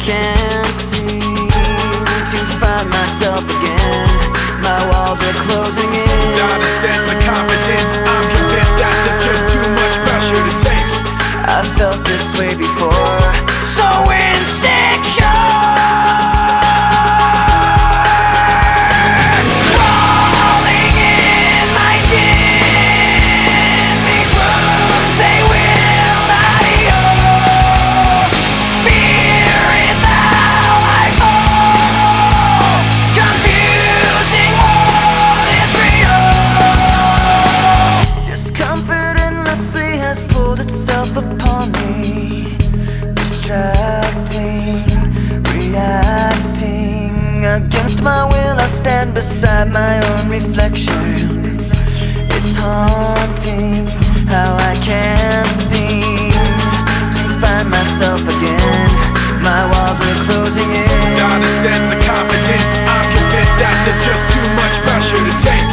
can't seem to find myself again. My walls are closing in. Not a sense of confidence, I'm convinced that there's just too much pressure to take. I felt this way before, so insecure. Crawling in my skin, these wounds, they will not heal. Fear is how I fall, confusing what is real. Discomfort endlessly has pulled itself upon me, distracting, reacting. Against my will I stand beside my own reflection. It's haunting how I can't seem to find myself again. My walls are closing in. Not a sense of confidence, I'm convinced that there's just too much pressure to take.